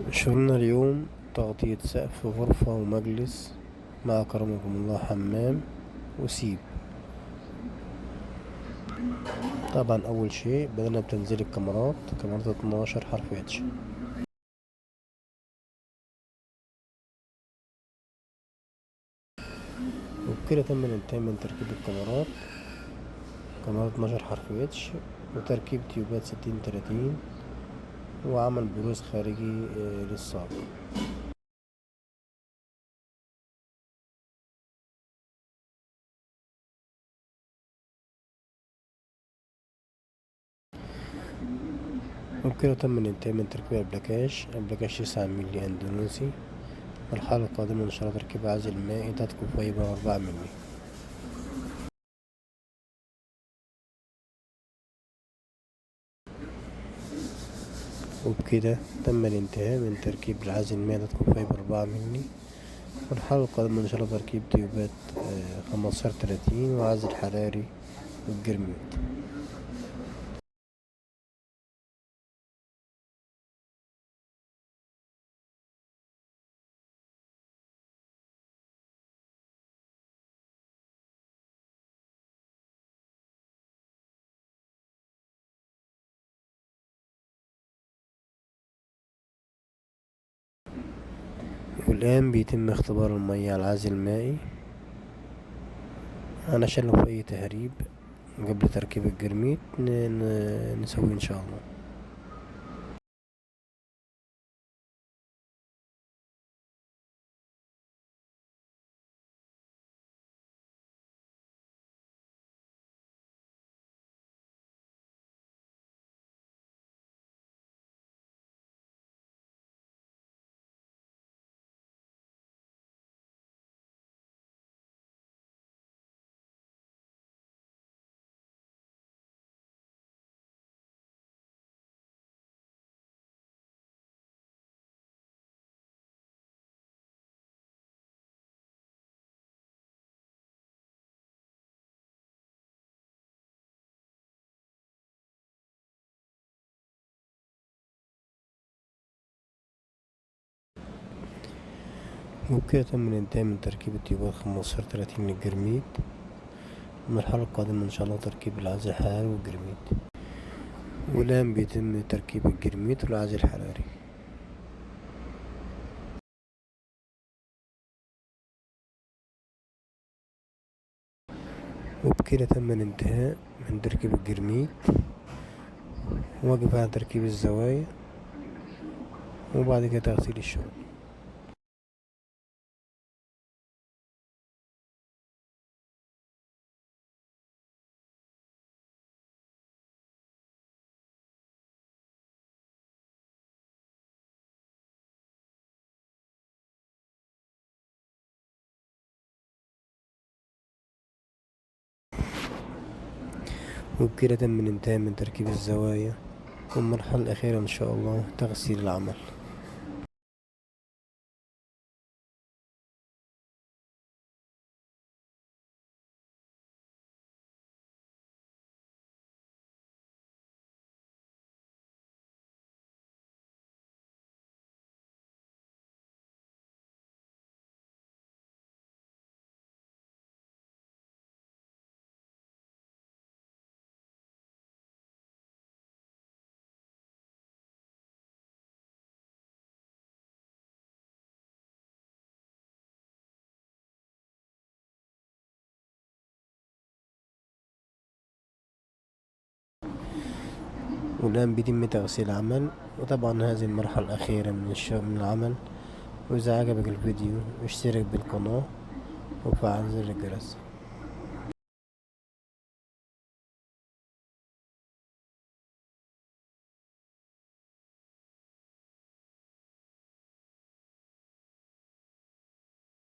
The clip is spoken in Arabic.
شغلنا اليوم تغطية سقف غرفة ومجلس مع أكرمكم الله حمام وسيب. طبعا أول شيء بدأنا بتنزيل كاميرات 12 حرف اتش، وبكده تم الانتهاء من تركيب كاميرات 12 حرف اتش، وتركيب تيوبات 60-30، وعمل بروز خارجي للصاج. وبكده تم الانتهاء من تركيب أبلكاش 9 ملي أندونيسي. المرحلة القادمة إن شاء الله تركيب عازل مائي تدخل فايبر 4 ملي. وبكده تم الانتهاء من تركيب العازل المائي تدخل فايبر 4 ملي. المرحلة القادمة إن شاء الله تركيب تيوبات 15-30 وعازل حراري والجرميد. والآن بيتم اختبار المية على العازل المائي علشان لو في أي تهريب قبل تركيب الجرميد نسويه إن شاء الله. وبكده تم الانتهاء من تركيب التيوبات 15-30 للجرميد. المرحلة القادمة إن شاء الله تركيب العازل الحراري والجرميد. والآن بيتم تركيب الجرميد والعازل الحراري. وبكده تم الانتهاء من تركيب الجرميد، واقف على تركيب الزوايا، وبعد كده تغسيل الشغل. وبكده تم الانتهاء من تركيب الزوايا، والمرحلة الأخيرة إن شاء الله تغسيل العمل. والآن بيتم تغسيل العمل، وطبعا هذه المرحلة الأخيرة من العمل. وإذا عجبك الفيديو اشترك بالقناة وفعل زر الجرس.